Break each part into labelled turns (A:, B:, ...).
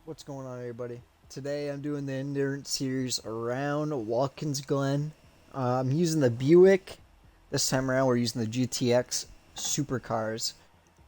A: What's going on, everybody? Today I'm doing the endurance series around Walkens Glenn. I'm using the Buick. This time around, we're using the GTX Supercars.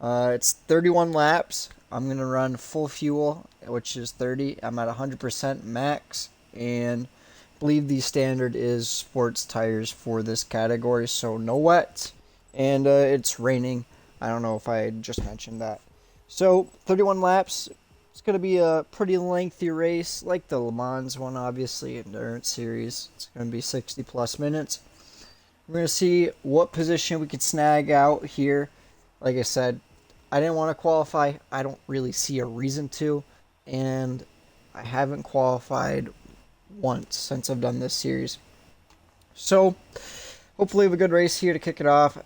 A: It's 31 laps. I'm going to run full fuel, which is 30. I'm at 100% max, and I believe the standard is sports tires for this category, so no wet. And it's raining. I don't know if I just mentioned that. So, 31 laps. It's going to be a pretty lengthy race, like the Le Mans one, obviously, endurance series. It's going to be 60 plus minutes. We're going to see what position we can snag out here. Like I said, I didn't want to qualify. I don't really see a reason to. And I haven't qualified once since I've done this series. So, hopefully, we have a good race here to kick it off.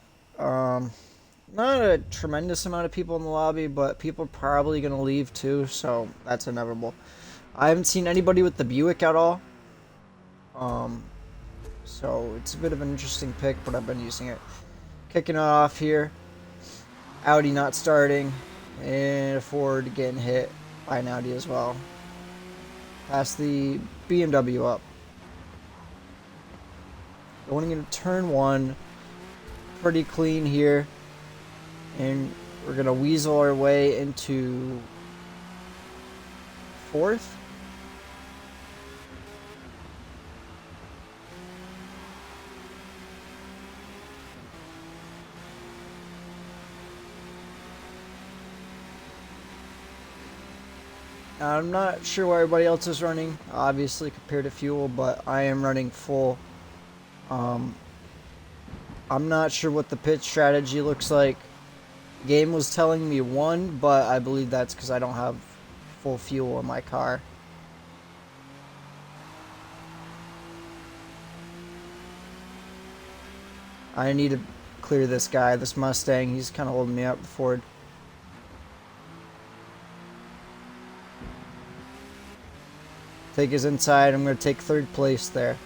A: Not a tremendous amount of people in the lobby, but people are probably going to leave too, so that's inevitable. I haven't seen anybody with the Buick at all. Um, so it's a bit of an interesting pick, but I've been using it. Kicking it off here. Audi not starting, and a Ford getting hit by an Audi as well. Pass the BMW up. Going into turn one. Pretty clean here. And we're going to weasel our way into fourth. I'm not sure why everybody else is running, obviously, compared to fuel, but I am running full. I'm not sure what the pit strategy looks like. Game was telling me one, but I believe that's because I don't have full fuel in my car. I need to clear this guy, this Mustang. He's kind of holding me up, the Ford. Take his inside. I'm going to take third place there.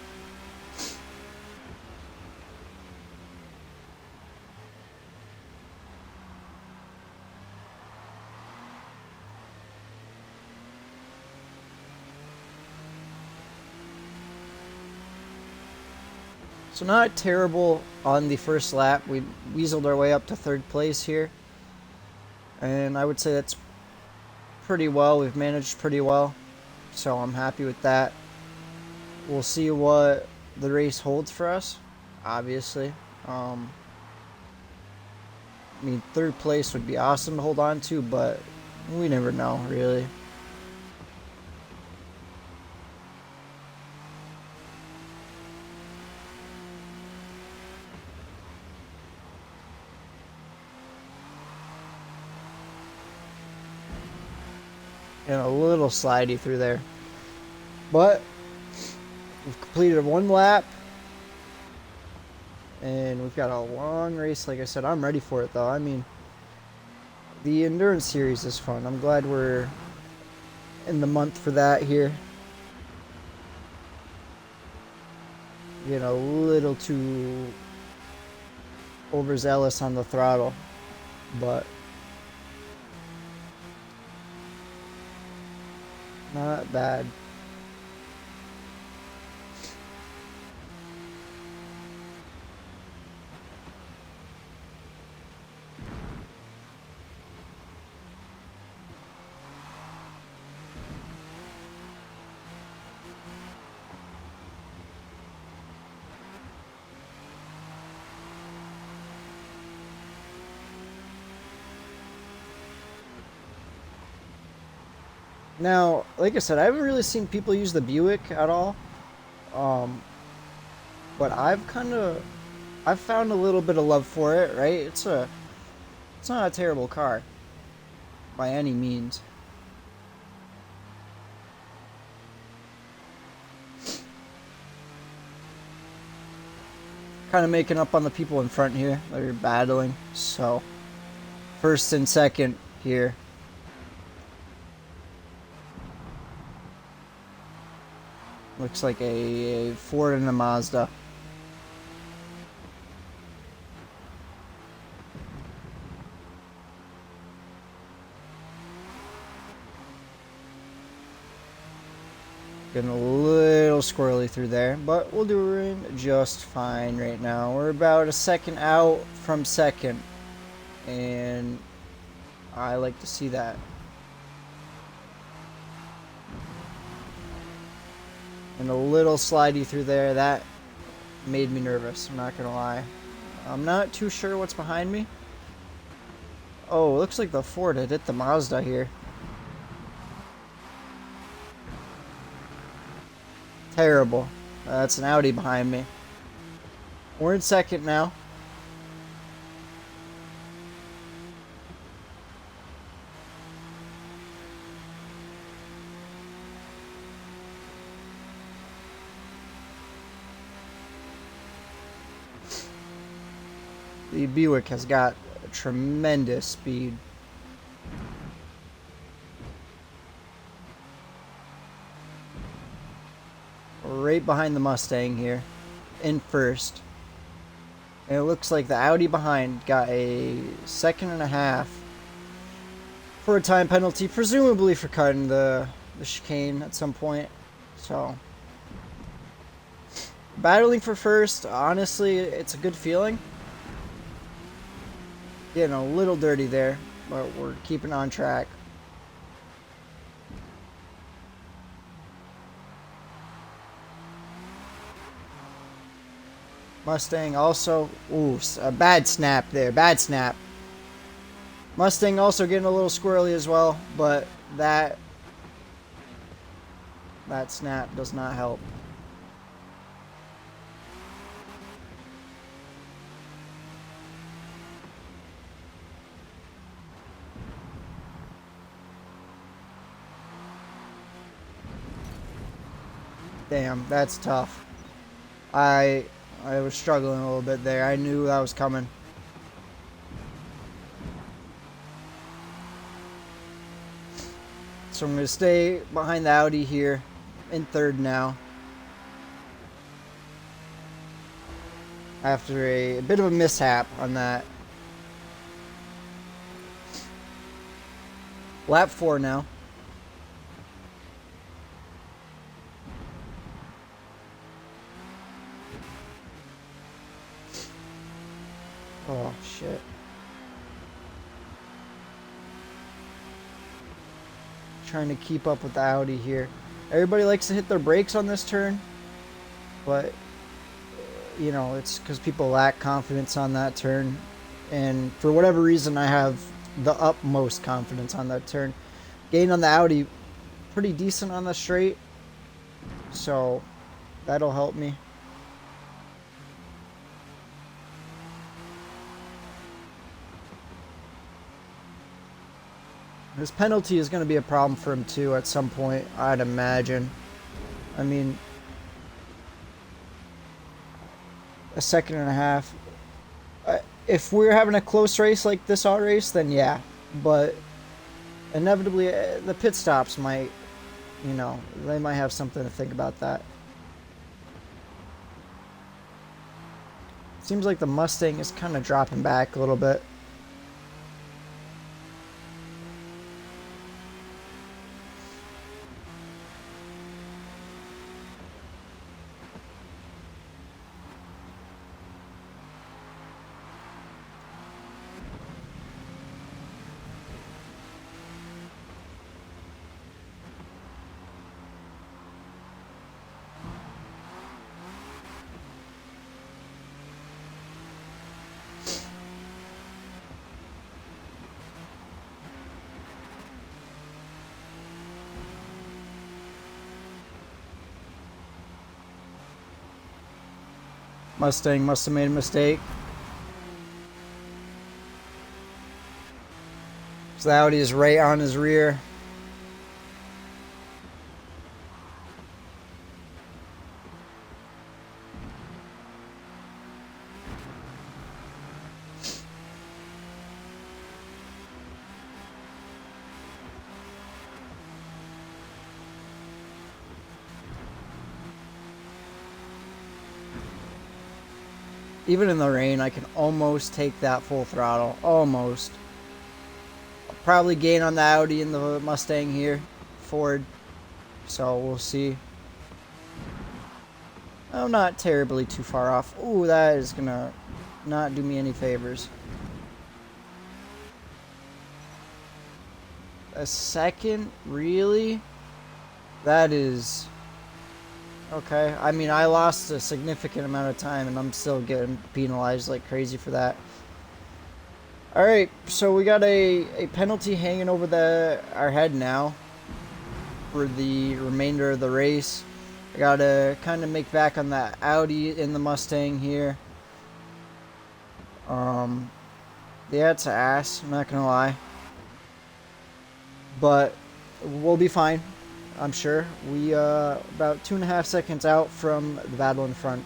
A: So not terrible on the first lap. We weaseled our way up to third place here. And I would say that's pretty well. We've managed pretty well. So I'm happy with that. We'll see what the race holds for us, obviously. I mean, third place would be awesome to hold on to, but we never know, really. And a little slidey through there. But we've completed one lap. And we've got a long race. Like I said, I'm ready for it, though. I mean, the endurance series is fun. I'm glad we're in the month for that here. Getting a little too overzealous on the throttle. But not bad. Now, like I said, I haven't really seen people use the Buick at all. Um, but I've found a little bit of love for it, right? It's not a terrible car by any means. Kind of making up on the people in front here that are battling. So, first and second here. Looks like a Ford and a Mazda. Getting a little squirrely through there, but we're doing just fine right now. We're about a second out from second, and I like to see that. And a little slidey through there, that made me nervous, I'm not gonna lie. I'm not too sure what's behind me. Oh, looks like the Ford had hit the Mazda here. Terrible. That's an Audi behind me. We're in second now. The Buick has got tremendous speed. Right behind the Mustang here, in first. And it looks like the Audi behind got a second and a half for a time penalty, presumably for cutting the chicane at some point. So, battling for first, honestly, it's a good feeling. Getting a little dirty there, but we're keeping on track. Mustang also, ooh, a bad snap there, bad snap. Mustang also getting a little squirrely as well, but that snap does not help. Damn, that's tough. I was struggling a little bit there. I knew that was coming. So I'm going to stay behind the Audi here in third now. After a bit of a mishap on that. Lap 4 now. Oh, shit. Trying to keep up with the Audi here. Everybody likes to hit their brakes on this turn, but, you know, it's because people lack confidence on that turn. And for whatever reason, I have the utmost confidence on that turn. Gain on the Audi, pretty decent on the straight, so that'll help me. This penalty is going to be a problem for him too at some point, I'd imagine. I mean, a second and a half. If we're having a close race like this auto race, then yeah. But inevitably, the pit stops might, you know, they might have something to think about that. Seems like the Mustang is kind of dropping back a little bit. Mustang must have made a mistake. So the Audi is right on his rear. Even in the rain, I can almost take that full throttle. Almost. I'll probably gain on the Audi and the Mustang here. Ford. So we'll see. I'm not terribly too far off. Ooh, that is gonna not do me any favors. A second? Really? That is... Okay, I mean, I lost a significant amount of time, and I'm still getting penalized like crazy for that. Alright, so we got a penalty hanging over our head now for the remainder of the race. I gotta kind of make back on that Audi in the Mustang here. Yeah, it's ass, I'm not gonna lie. But we'll be fine, I'm sure. We about 2.5 seconds out from the battle in front.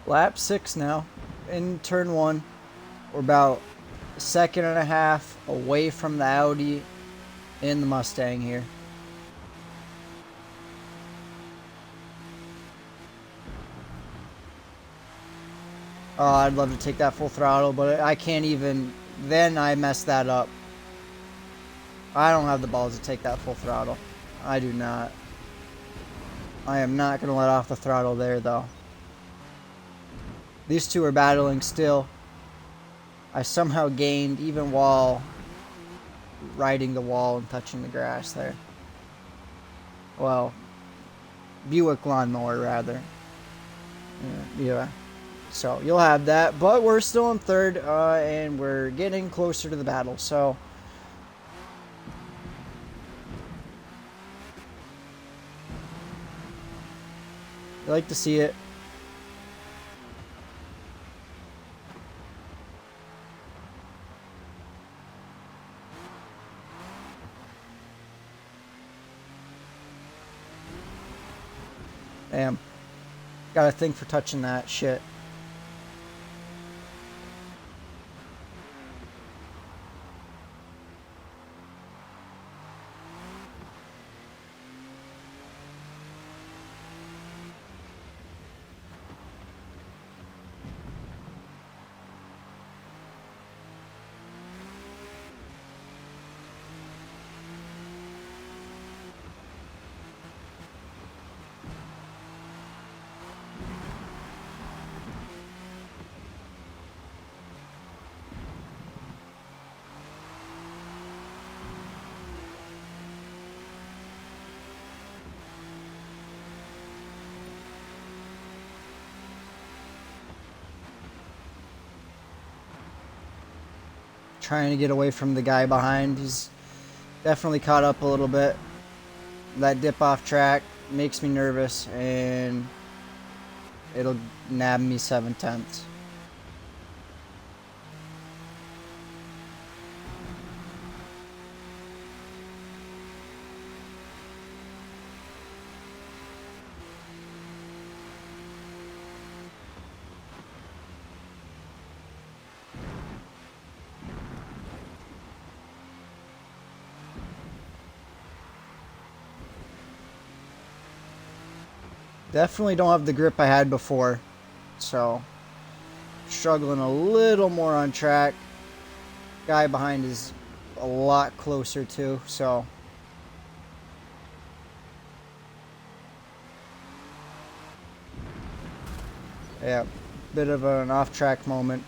A: Lap 6 now, in turn 1. We're about 1.5 seconds away from the Audi in the Mustang here. Oh, I'd love to take that full throttle, but I can't even... Then I messed that up. I don't have the balls to take that full throttle. I do not. I am not going to let off the throttle there, though. These two are battling still. I somehow gained even while riding the wall and touching the grass there. Well, Buick lawnmower, rather. Yeah. So, you'll have that. But we're still in third, and we're getting closer to the battle, so... I like to see it. Damn. Got a thing for touching that shit. Trying to get away from the guy behind. He's definitely caught up a little bit. That dip off track makes me nervous, and it'll nab me 7/10. Definitely don't have the grip I had before, so struggling a little more on track. Guy behind is a lot closer too, so yeah, bit of an off-track moment.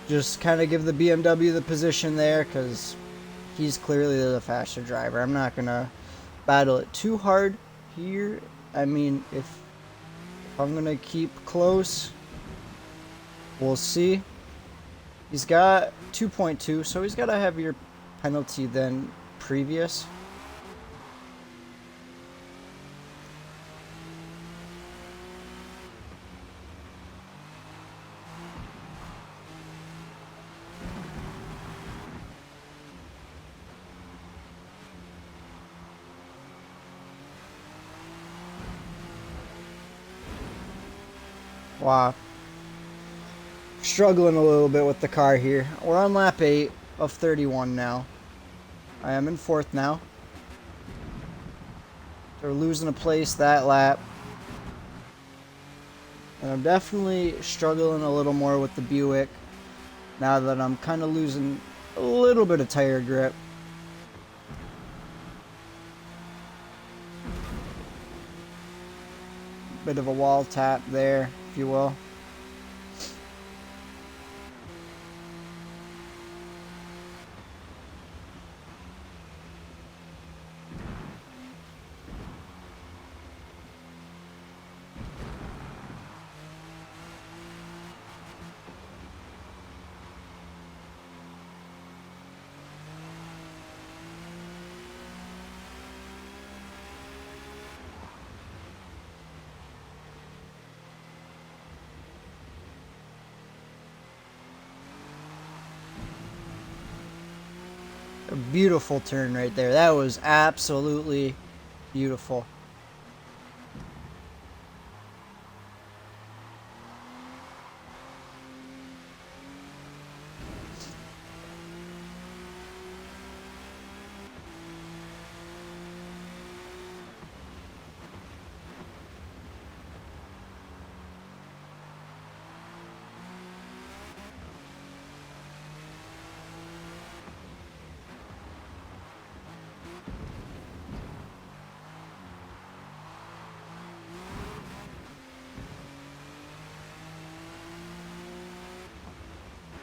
A: Just kind of give the BMW the position there because he's clearly the faster driver. I'm not going to battle it too hard here. I mean, if I'm gonna keep close. We'll see. He's got 2.2, so he's got a heavier penalty than previous. Wow. Struggling a little bit with the car here. We're on lap 8 of 31 now. I am in 4th now. They're losing a place that lap. And I'm definitely struggling a little more with the Buick now that I'm kind of losing a little bit of tire grip. Bit of a wall tap there, if you will. A beautiful turn right there. That was absolutely beautiful.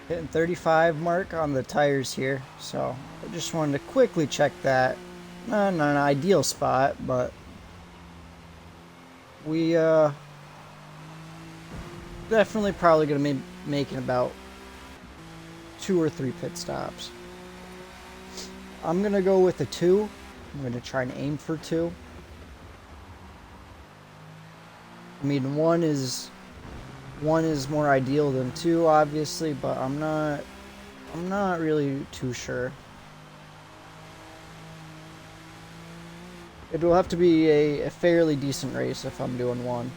A: Hitting 35 mark on the tires here, so I just wanted to quickly check that. Not an ideal spot, but we definitely probably gonna be making about 2 or 3 pit stops. I'm gonna go with a 2. I'm gonna try and aim for 2. I mean, one is more ideal than 2, obviously, but I'm not really too sure. It will have to be a fairly decent race if I'm doing 1.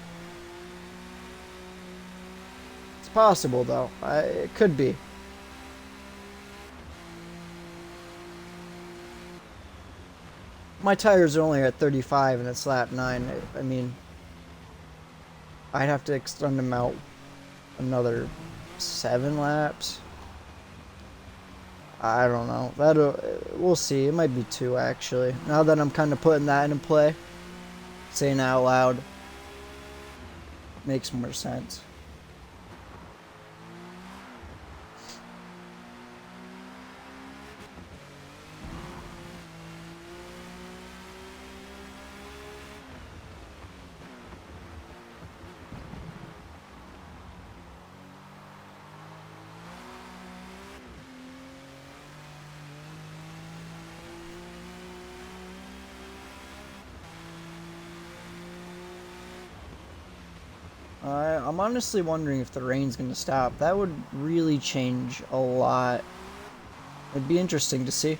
A: It's possible, though. It could be. My tires are only at 35 and it's lap 9. I mean, I'd have to extend them out another 7 laps. I don't know. We'll see. It might be 2, actually. Now that I'm kind of putting that into play, saying it out loud makes more sense. I'm honestly wondering if the rain's going to stop. That would really change a lot. It'd be interesting to see.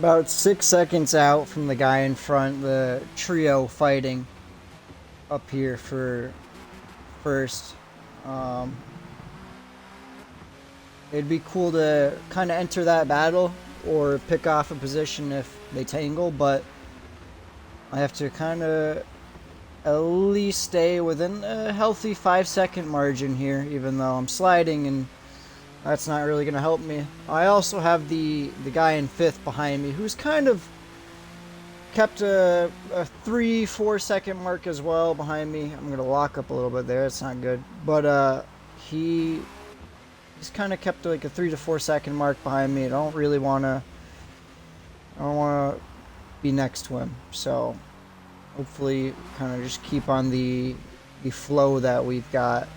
A: About 6 seconds out from the guy in front, the trio fighting up here for first. Um, it'd be cool to kind of enter that battle or pick off a position if they tangle, but I have to kind of at least stay within a healthy 5 second margin here, even though I'm sliding, and that's not really going to help me. I also have the guy in fifth behind me who's kind of kept a 3-4 second mark as well behind me. I'm going to lock up a little bit there. It's not good. But he's kind of kept like a 3 to 4 second mark behind me. I don't want to be next to him. So hopefully kind of just keep on the flow that we've got.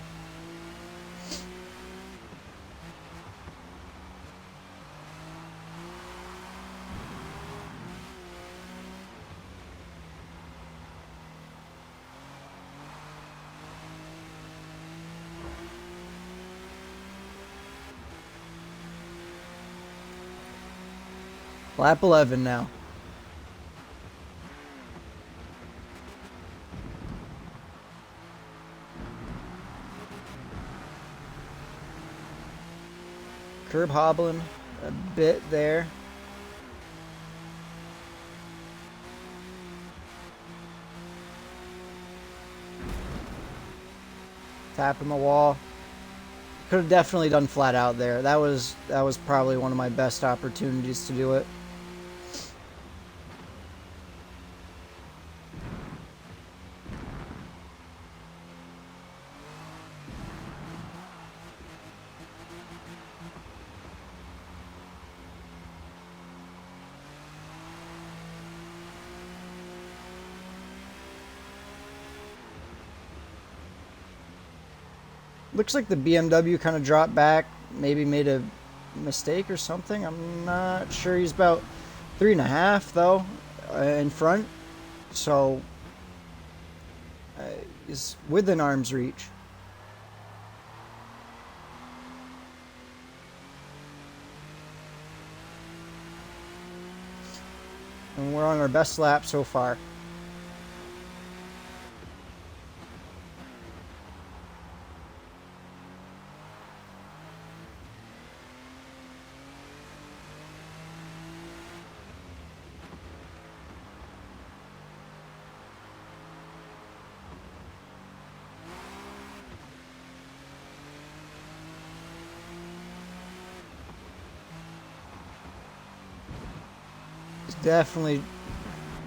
A: Lap 11 now. Curb hobbling a bit there. Tapping the wall. Could have definitely done flat out there. That was probably one of my best opportunities to do it. Looks like the BMW kind of dropped back, maybe made a mistake or something. I'm not sure. He's about 3.5 though in front, so he's within arm's reach. And we're on our best lap so far. Definitely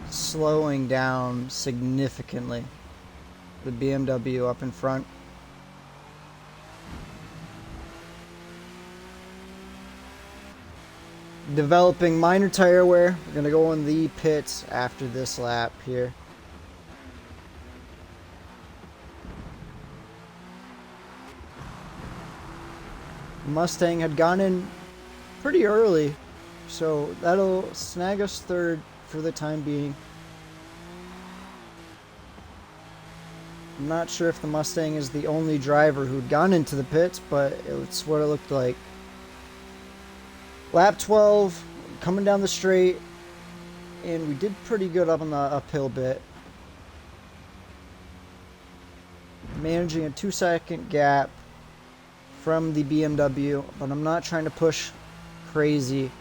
A: slowing down significantly. The BMW up in front. Developing minor tire wear. We're going to go in the pits after this lap here. Mustang had gone in pretty early, so that'll snag us third for the time being. I'm not sure if the Mustang is the only driver who'd gone into the pits, but it's what it looked like. Lap 12, coming down the straight, and we did pretty good up on the uphill bit. Managing a 2-second gap from the BMW, but I'm not trying to push crazy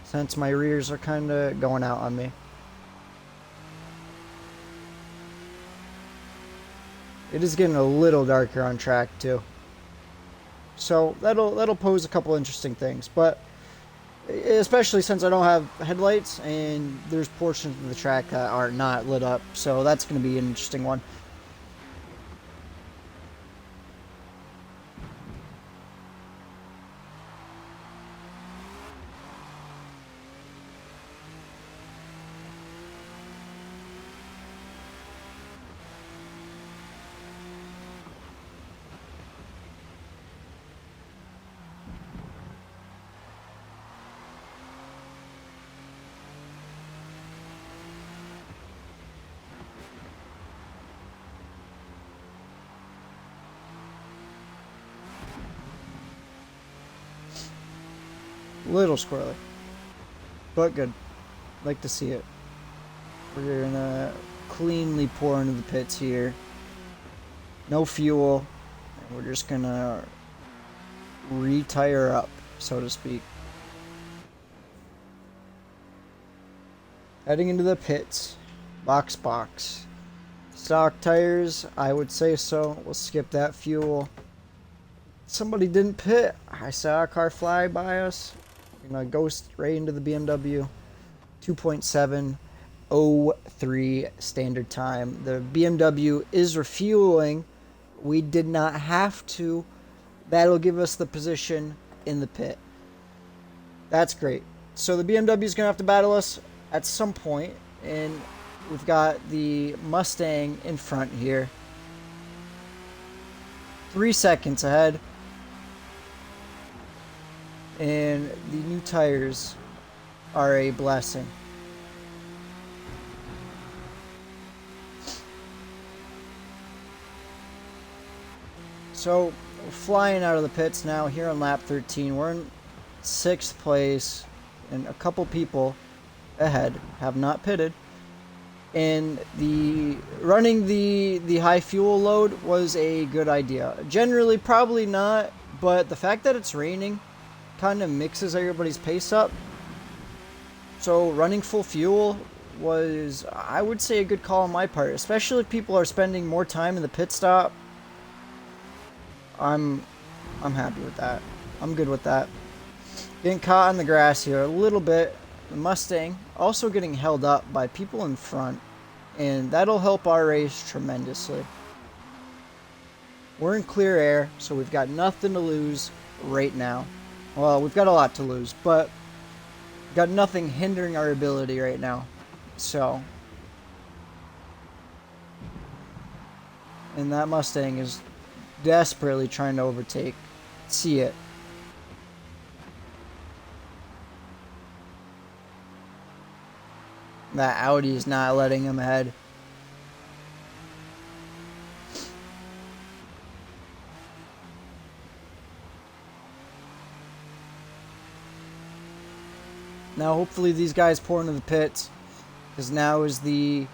A: since my rears are kind of going out on me. It is getting a little darker on track too, so that'll pose a couple interesting things, but especially since I don't have headlights and there's portions of the track that are not lit up, so that's going to be an interesting one. Little squirrely. but good. Like to see it. We're gonna cleanly pour into the pits here. No fuel. And we're just gonna retire up, so to speak. Heading into the pits. Box. Stock tires, I would say so. We'll skip that fuel. Somebody didn't pit. I saw a car fly by us. We're gonna ghost right into the BMW. 2.703 standard time. The BMW is refueling. We did not have to. That'll give us the position in the pit. That's great. So the BMW is gonna have to battle us at some point, and we've got the Mustang in front here. 3 seconds ahead. And the new tires are a blessing. So, we're flying out of the pits now here on lap 13. We're in 6th place, and a couple people ahead have not pitted. And running the high fuel load was a good idea. Generally, probably not, but the fact that it's raining kind of mixes everybody's pace up. So running full fuel was, I would say, a good call on my part, especially if people are spending more time in the pit stop. I'm happy with that. I'm good with that. Getting caught on the grass here a little bit. The Mustang also getting held up by people in front, and that'll help our race tremendously. We're in clear air, so we've got nothing to lose right now. Well, we've got a lot to lose, but we've got nothing hindering our ability right now. So, and that Mustang is desperately trying to overtake. See it. That Audi is not letting him ahead. Now hopefully these guys pour into the pits, because now is the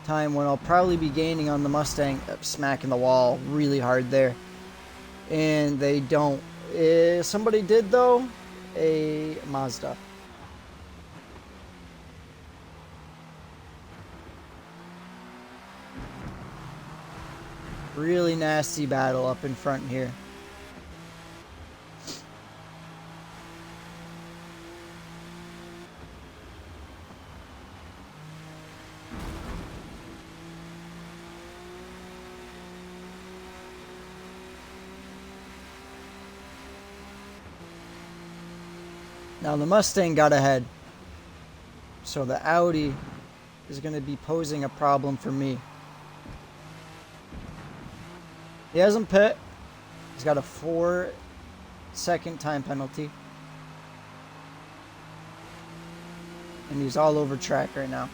A: time when I'll probably be gaining on the Mustang, smacking the wall really hard there. And they don't. Somebody did though, a Mazda. Really nasty battle up in front here. Now the Mustang got ahead, so the Audi is going to be posing a problem for me. He hasn't pit. He's got a 4-second time penalty. And he's all over track right now.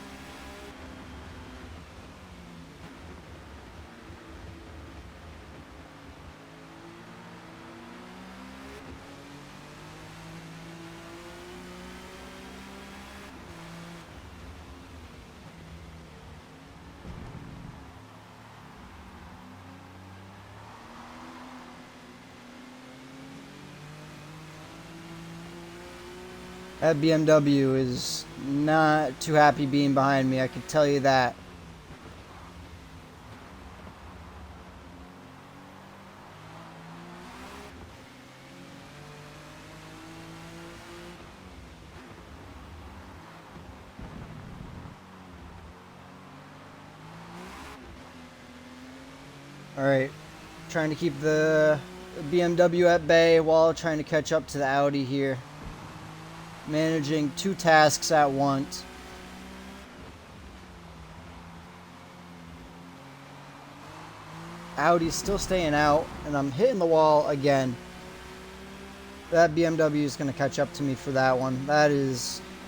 A: That BMW is not too happy being behind me, I can tell you that. Alright, trying to keep the BMW at bay while trying to catch up to the Audi here. Managing 2 tasks at once. Audi's still staying out, and I'm hitting the wall again. That BMW is going to catch up to me for that one. That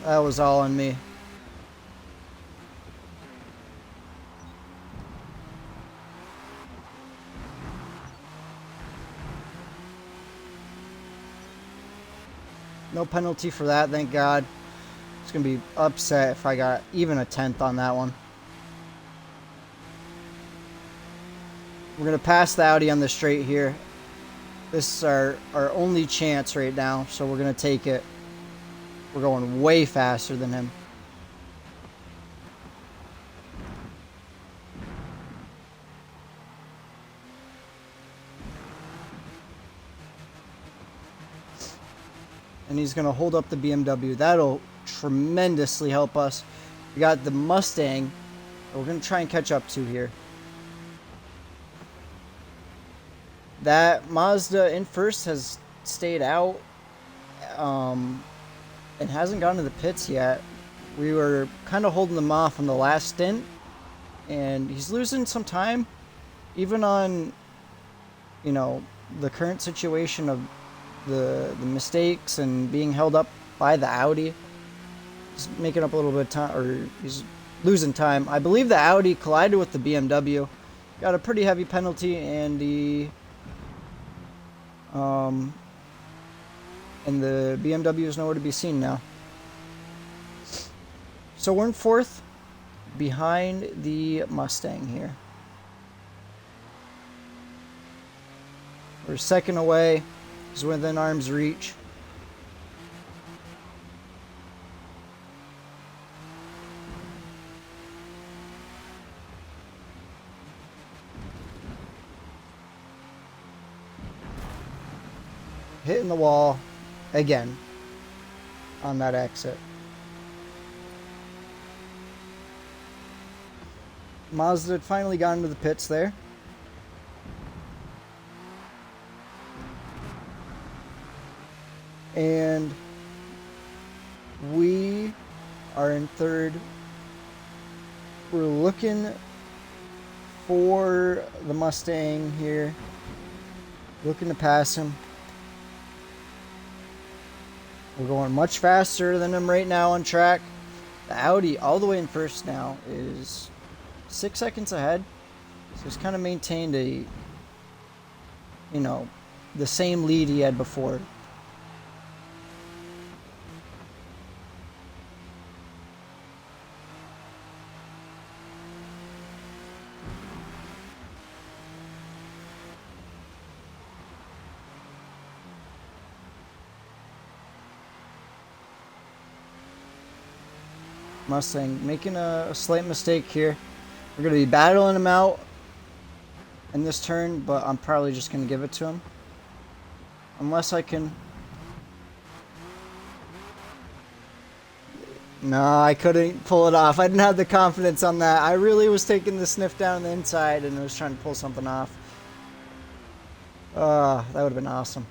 A: was all on me. No penalty for that, thank God. going to be upset if I got even a 10th on that one. We're going to pass the Audi on the straight here. This is our only chance right now, so we're going to take it. We're going way faster than him. And he's going to hold up the BMW. That'll tremendously help us. We got the Mustang that we're going to try and catch up to here. That Mazda in first has stayed out and hasn't gone to the pits yet. We were kind of holding them off on the last stint, and he's losing some time, even on, you know, the current situation of the mistakes and being held up by the Audi. He's making up a little bit of time, or he's losing time. I believe the Audi collided with the BMW, got a pretty heavy penalty, and the BMW is nowhere to be seen now. So we're in fourth, behind the Mustang here. We're second away. He's within arm's reach. Hitting the wall again on that exit. Mazda had finally gotten to the pits there. And we are in third. We're looking for the Mustang here. Looking to pass him. We're going much faster than him right now on track. The Audi, all the way in first now, is 6 seconds ahead. So he's kind of maintained a, you know, the same lead he had before. Mustang making a slight mistake here. We're going to be battling him out in this turn, but I'm probably just going to give it to him. Unless I can... No, I couldn't pull it off. I didn't have the confidence on that. I really was taking the sniff down the inside and was trying to pull something off. That would have been awesome.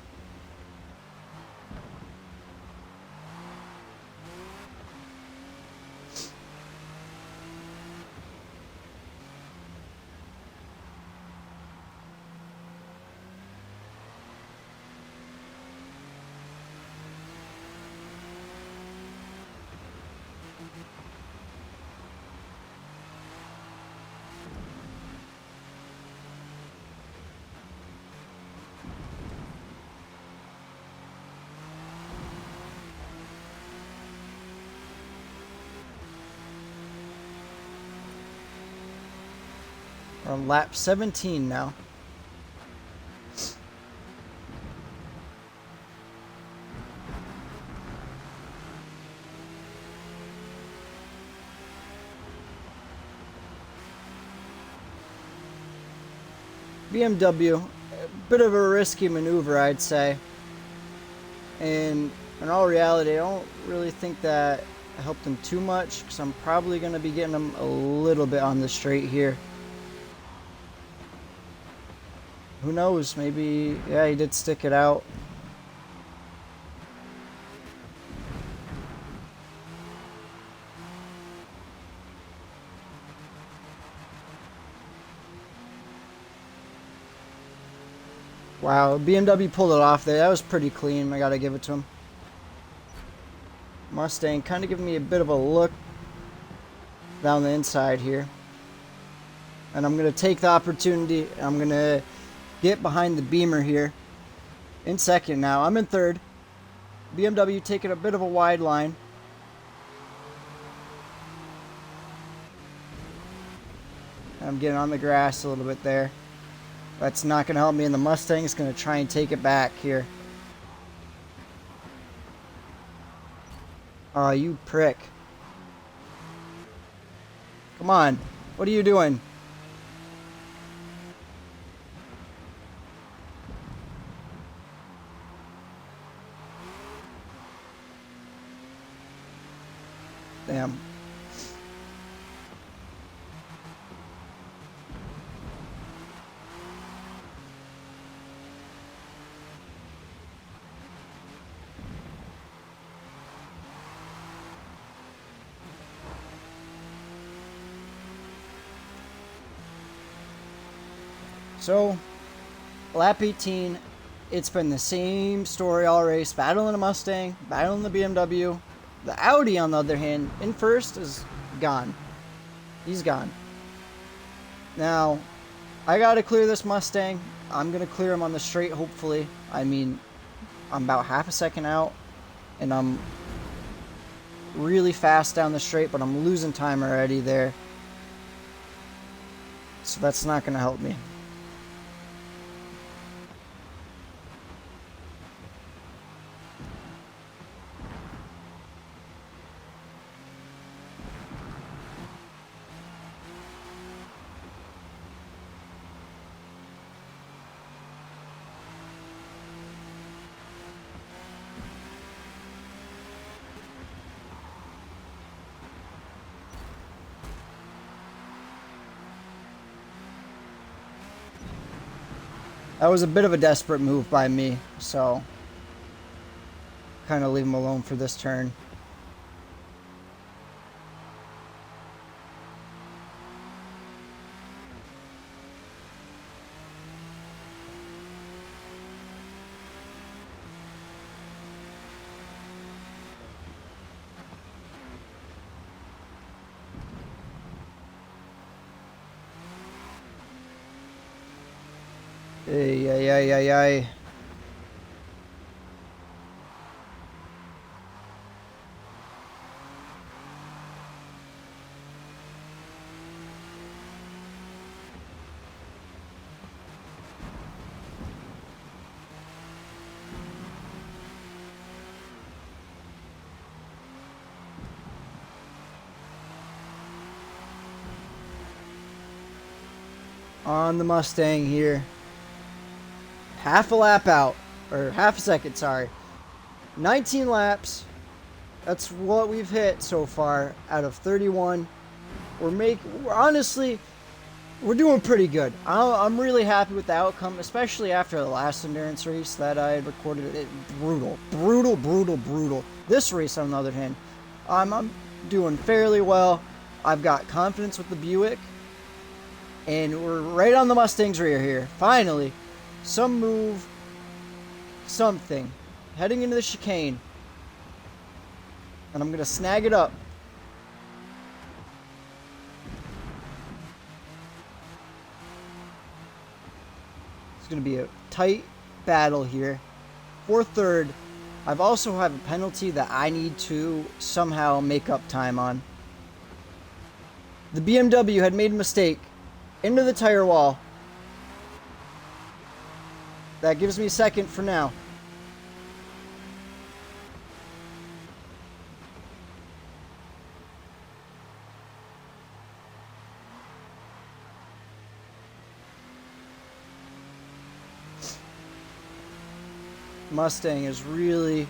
A: We're on lap 17 now. BMW, a bit of a risky maneuver, I'd say. And in all reality, I don't really think that helped him too much, because I'm probably going to be getting him a little bit on the straight here. Who knows? Maybe, yeah, he did stick it out. Wow, BMW pulled it off there. That was pretty clean. I gotta give it to him. Mustang kind of giving me a bit of a look down the inside here. And I'm going to take the opportunity. I'm going to get behind the Beamer here in second now. I'm in third. BMW taking a bit of a wide line. I'm getting on the grass a little bit there. That's not going to help me, and the Mustang is going to try and take it back here. Oh, you prick. Come on. What are you doing? Damn. So, lap 18, it's been the same story all race. Battling a Mustang, battling the BMW. The Audi, on the other hand, in first is gone. He's gone. Now, I gotta clear this Mustang. I'm gonna clear him on the straight, hopefully. I mean, I'm about half a second out, and I'm really fast down the straight, but I'm losing time already there. So that's not gonna help me. That was a bit of a desperate move by me, so kind of leave him alone for this turn. Ay, ay, ay, ay, ay. On the Mustang here. Half a lap out, or half a second, sorry. 19 laps. That's what we've hit so far out of 31. Honestly, we're doing pretty good. I'm really happy with the outcome, especially after the last endurance race that I had recorded. Brutal, brutal, brutal, brutal. This race, on the other hand, I'm doing fairly well. I've got confidence with the Buick, and we're right on the Mustang's rear here. Finally, some move, something. Heading into the chicane, and I'm gonna snag it up. It's gonna be a tight battle here. For third, I've also have a penalty that I need to somehow make up time on. The BMW had made a mistake into the tire wall. That gives me second for now. Mustang is really,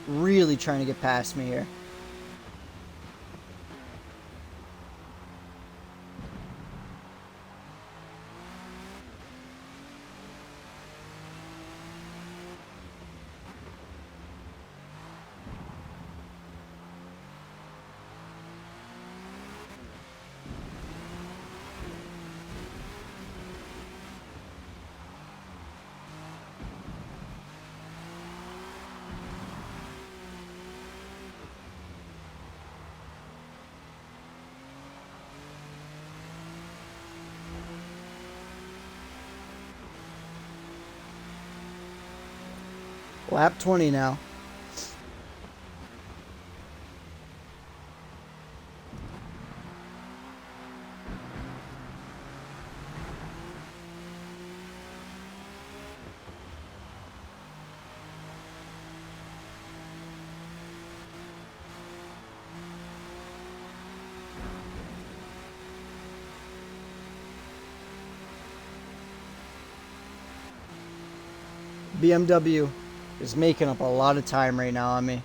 A: really trying to get past me here. Lap 20 now. BMW is making up a lot of time right now on me.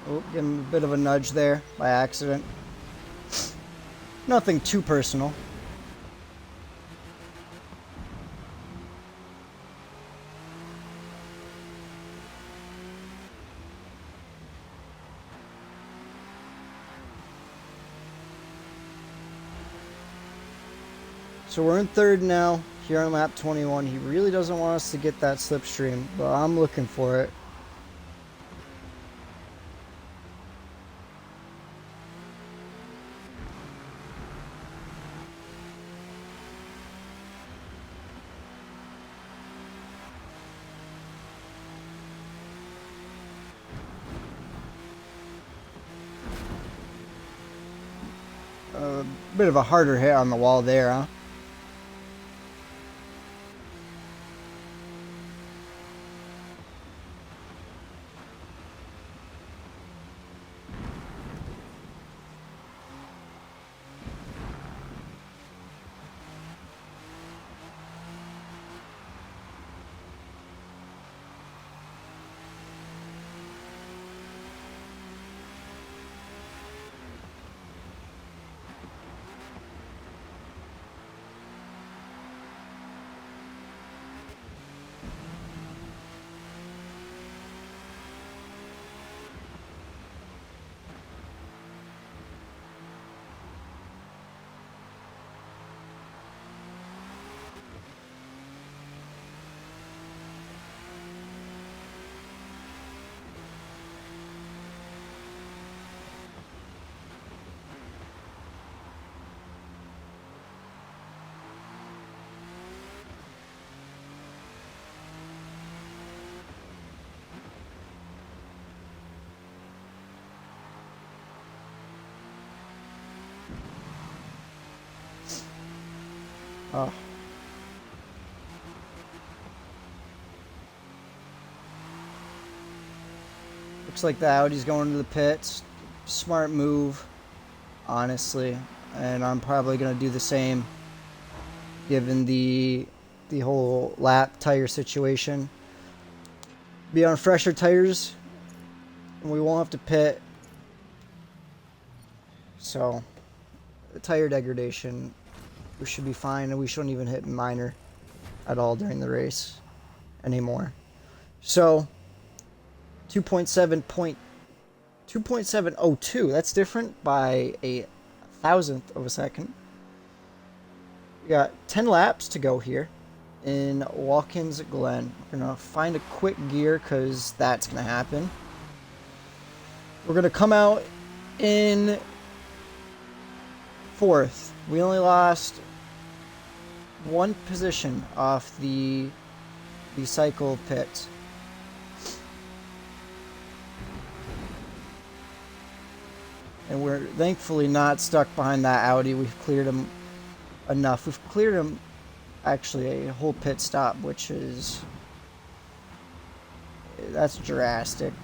A: Oh, give him a bit of a nudge there by accident. Nothing too personal. So we're in third now, here on lap 21. He really doesn't want us to get that slipstream, but I'm looking for it. A bit of a harder hit on the wall there, huh? Oh. Looks like the Audi's going to the pits. Smart move, honestly. And I'm probably going to do the same, given the whole lap tire situation. Be on fresher tires, and we won't have to pit. So, the tire degradation, we should be fine, and we shouldn't even hit minor at all during the race anymore. So, 2.702, that's different by a thousandth of a second. We got 10 laps to go here in Walkens Glenn. We're gonna find a quick gear because that's gonna happen. We're gonna come out in fourth. We only lost one position off the cycle pit. And we're thankfully not stuck behind that Audi. We've cleared him enough. We've cleared him actually a whole pit stop, which is... that's drastic.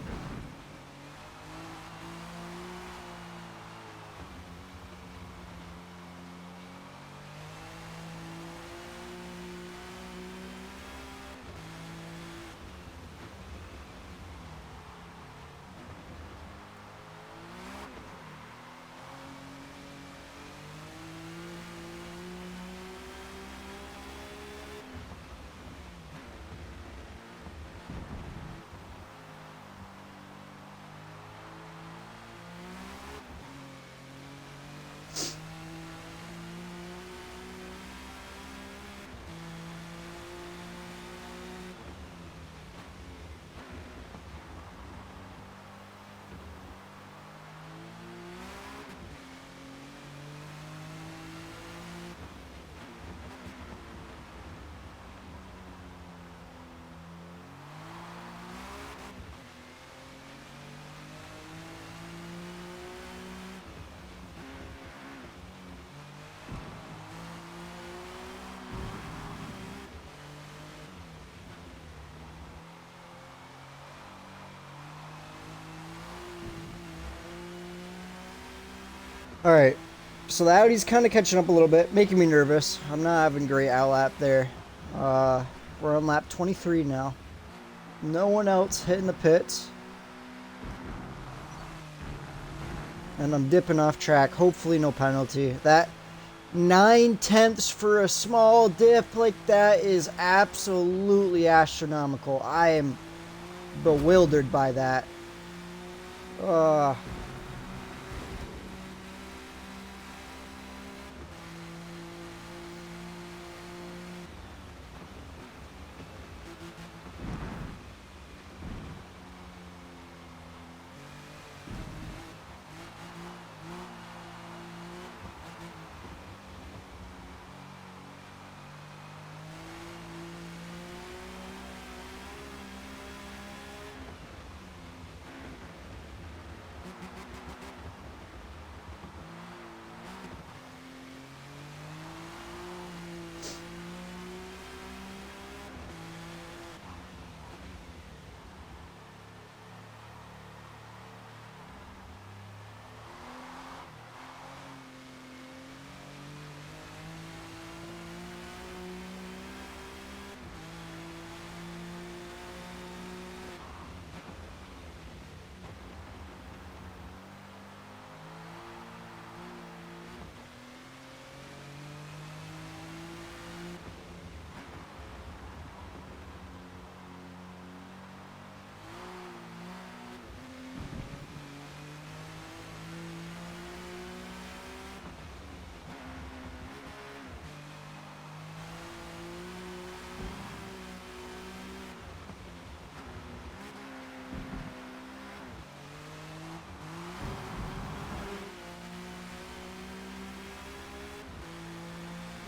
A: All right, so the Audi's kind of catching up a little bit, making me nervous. I'm not having great outlap there. Uh, we're on lap 23 now. No one else hitting the pits. And I'm dipping off track. Hopefully no penalty. That 9/10 for a small dip like that is absolutely astronomical. I am bewildered by that. Uh,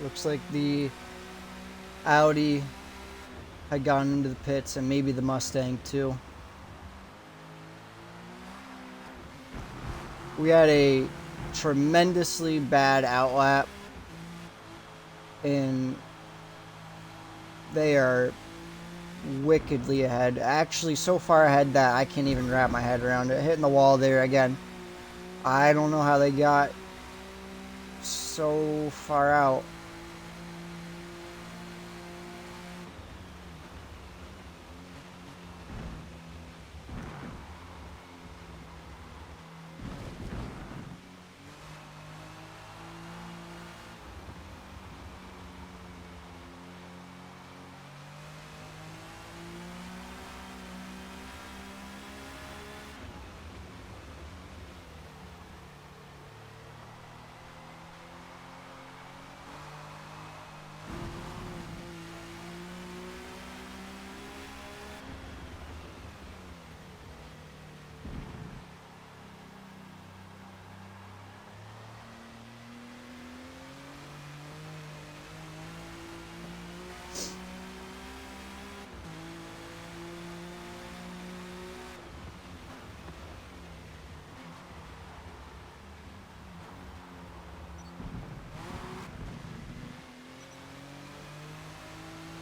A: looks like the Audi had gotten into the pits and maybe the Mustang too. We had a tremendously bad outlap and they are wickedly ahead. Actually, so far ahead that I can't even wrap my head around it. Hitting the wall there again. I don't know how they got so far out.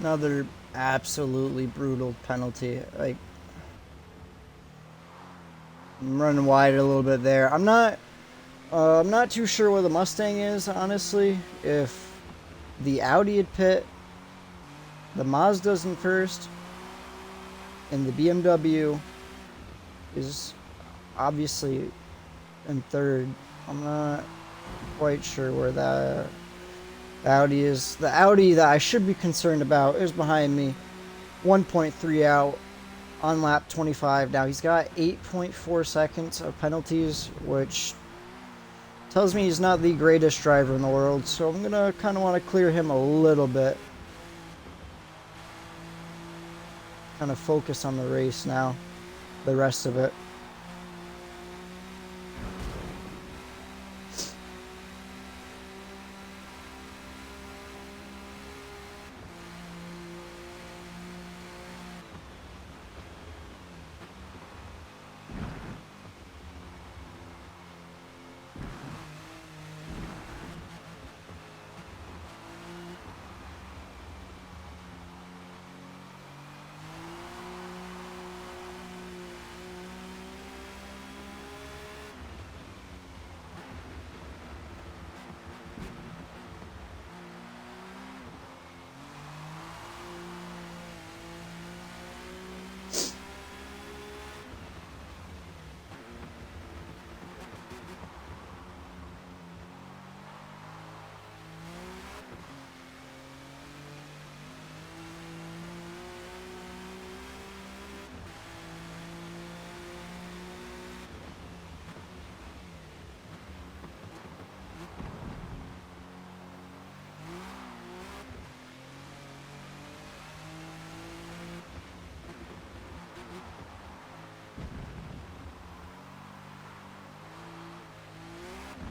A: Another absolutely brutal penalty. Like, I'm running wide a little bit there. I'm not too sure where the Mustang is, honestly. If the Audi had pit, the Mazda's in first, and the BMW is obviously in third. I'm not quite sure where the Audi is. The Audi that I should be concerned about is behind me. 1.3 out on lap 25. Now he's got 8.4 seconds of penalties, which tells me he's not the greatest driver in the world. So I'm going to kind of want to clear him a little bit. Kind of focus on the race now, the rest of it.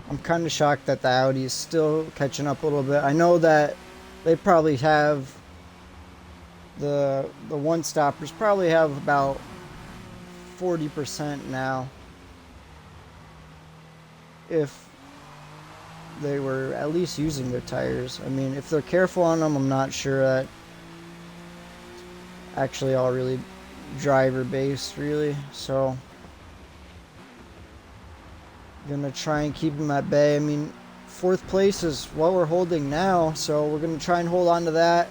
A: I'm kind of shocked that the Audi is still catching up a little bit. I know that they probably have the one stoppers probably have about 40% now. If they were at least using their tires. I mean, if they're careful on them, I'm not sure that actually all really driver based really. So gonna try and keep them at bay. I mean, 4th place is what we're holding now, so we're gonna try and hold on to that.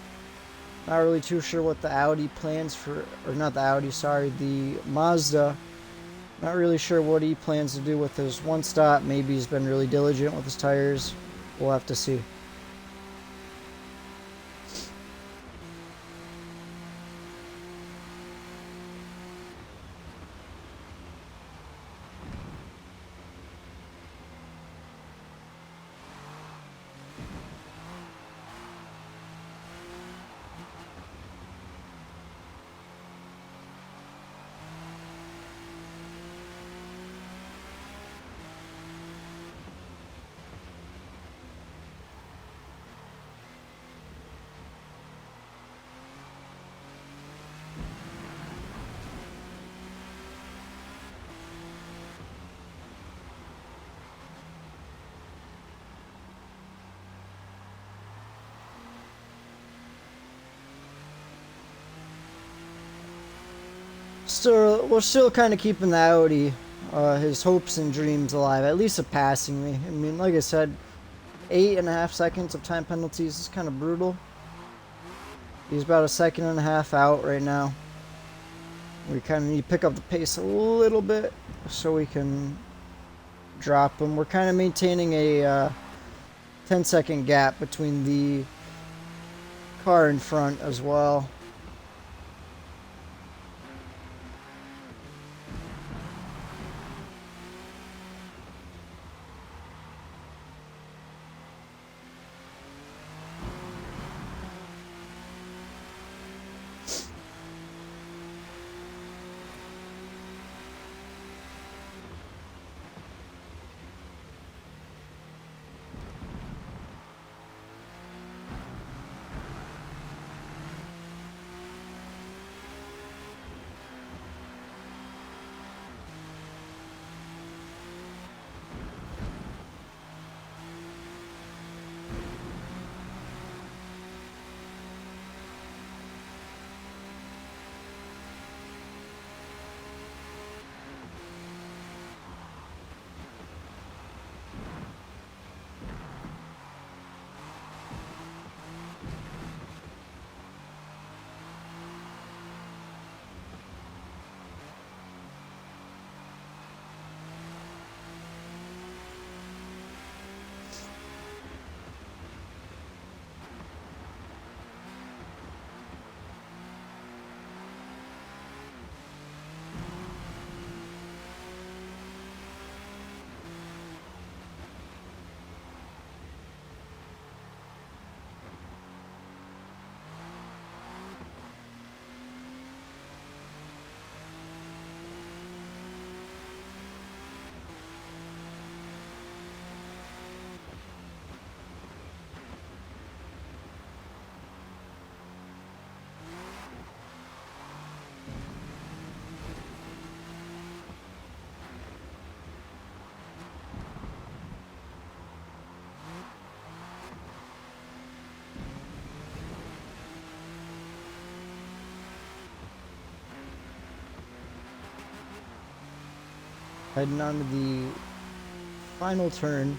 A: Not really too sure what the Audi plans for, or not the Audi, sorry, the Mazda. Not really sure what he plans to do with his one stop. Maybe he's been really diligent with his tires. We'll have to see. We're still kind of keeping the Audi, his hopes and dreams alive, at least of passing me. I mean, like I said, 8.5 seconds of time penalties is kind of brutal. He's about 1.5 seconds out right now. We kind of need to pick up the pace a little bit so we can drop him. We're kind of maintaining a 10-second gap between the car in front as well. Heading on to the final turn.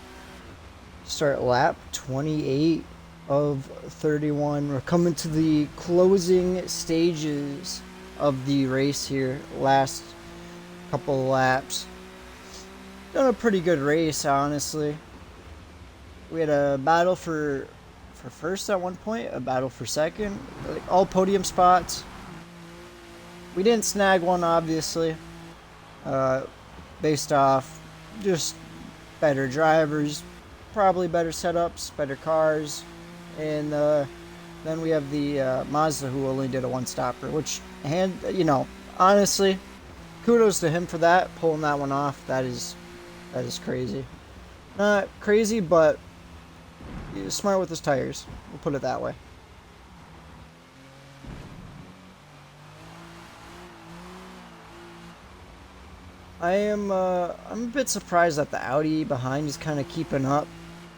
A: Start lap 28 of 31. We're coming to the closing stages of the race here. Last couple of laps. Done a pretty good race, honestly. We had a battle for first at one point, a battle for second, like all podium spots. We didn't snag one, obviously, based off just better drivers, probably better setups, better cars, and then we have the Mazda, who only did a one-stopper, which, honestly, kudos to him for that, pulling that one off. That is crazy. Not crazy, but he's smart with his tires. We'll put it that way. I'm a bit surprised that the Audi behind is kind of keeping up.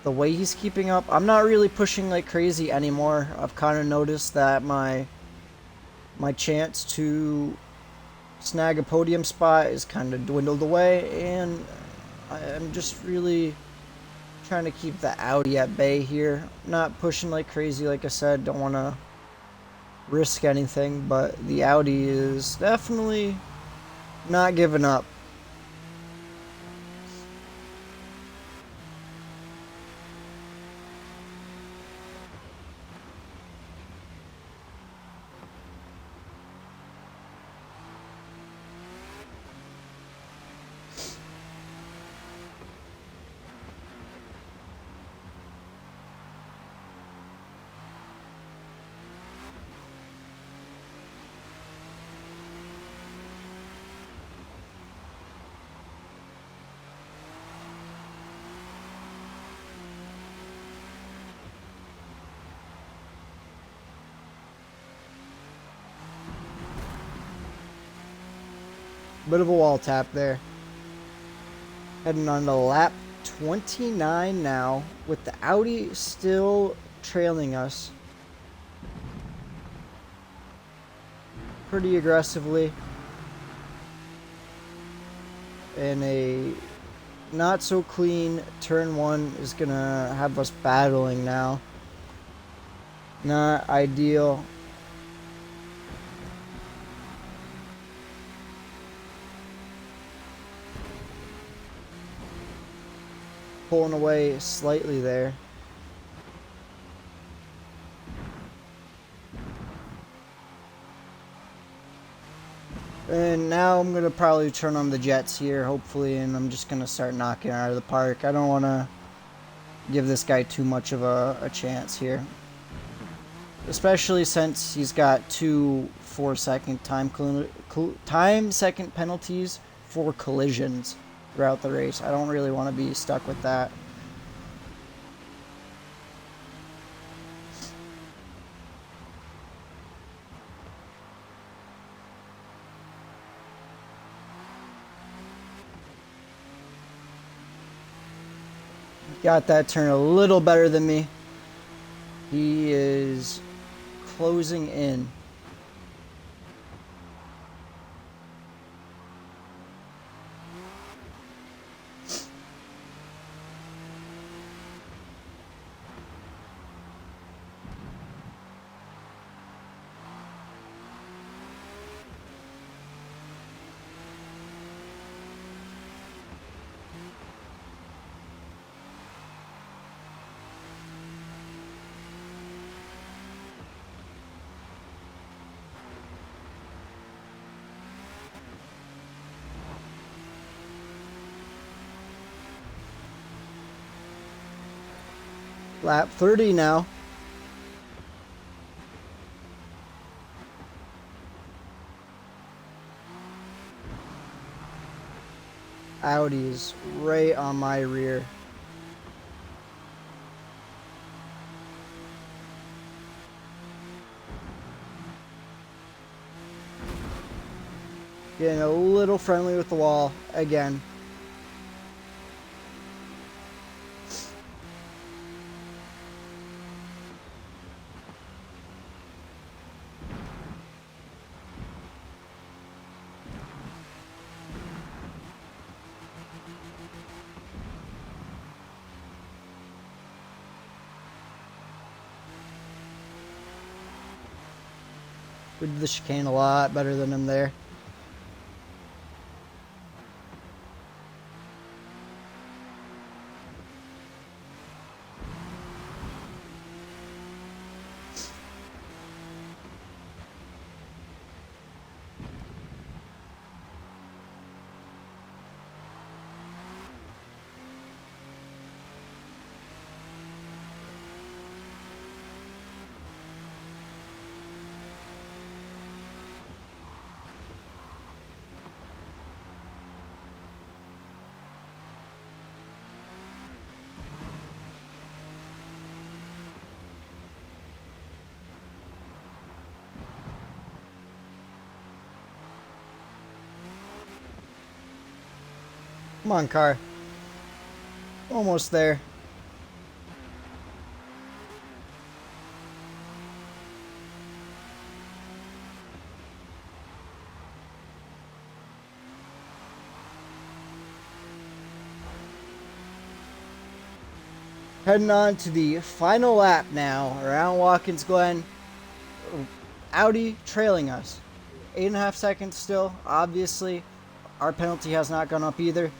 A: The way he's keeping up, I'm not really pushing like crazy anymore. I've kind of noticed that my chance to snag a podium spot is kind of dwindled away, and I'm just really trying to keep the Audi at bay here. Not pushing like crazy, like I said. Don't want to risk anything, but the Audi is definitely not giving up. Bit of a wall tap there. Heading on to lap 29 now, with the Audi still trailing us pretty aggressively. And a not so clean turn one is gonna have us battling now. Not ideal. Pulling away slightly there. And now I'm going to probably turn on the jets here, hopefully, and I'm just going to start knocking it out of the park. I don't want to give this guy too much of a chance here. Especially since he's got 2 4-second time second penalties for collisions throughout the race. I don't really want to be stuck with that. Got that turn a little better than me. He is closing in. Lap 30 now. Audi's right on my rear. Getting a little friendly with the wall again. We did the chicane a lot better than him there. Come on, car. Almost there. Heading on to the final lap now around Walkens Glenn. Audi trailing us. 8.5 seconds still. Obviously, our penalty has not gone up either.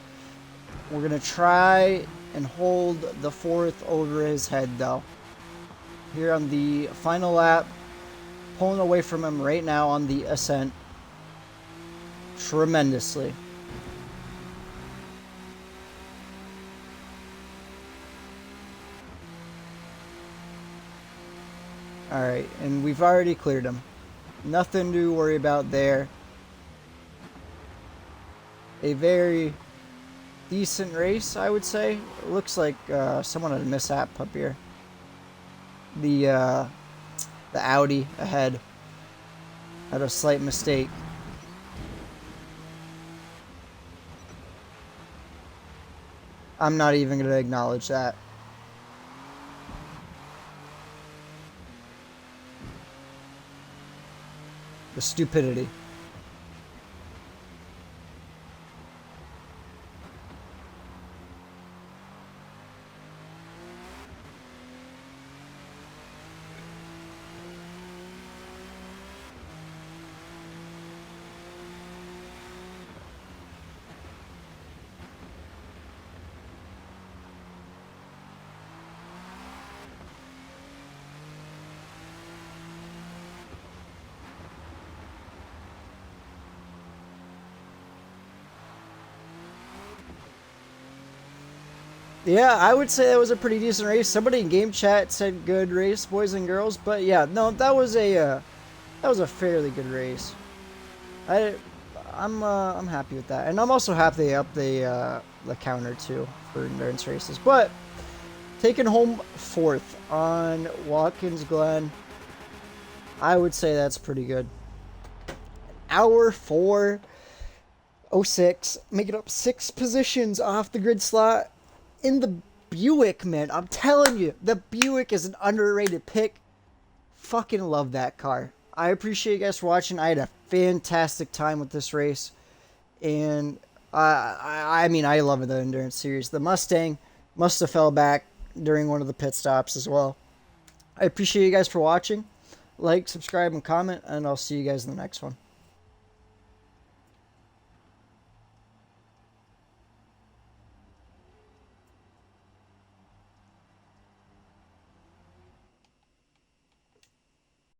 A: We're going to try and hold the fourth over his head, though. Here on the final lap, pulling away from him right now on the ascent. Tremendously. Alright, and we've already cleared him. Nothing to worry about there. A very decent race, I would say. It looks like someone had a mishap up here. The Audi ahead had a slight mistake. I'm not even going to acknowledge that. The stupidity. Yeah, I would say that was a pretty decent race. Somebody in game chat said good race, boys and girls. But yeah, no, that was a fairly good race. I'm happy with that, and I'm also happy they upped the counter too for endurance races. But taking home fourth on Walkens Glen, I would say that's pretty good. Hour 4:06, making up 6 positions off the grid slot. In the Buick, man, I'm telling you, the Buick is an underrated pick. Fucking love that car. I appreciate you guys for watching. I had a fantastic time with this race, and I mean, I love the endurance series. The Mustang must have fell back during one of the pit stops as well. I appreciate you guys for watching. Like, subscribe, and comment, and I'll see you guys in the next one.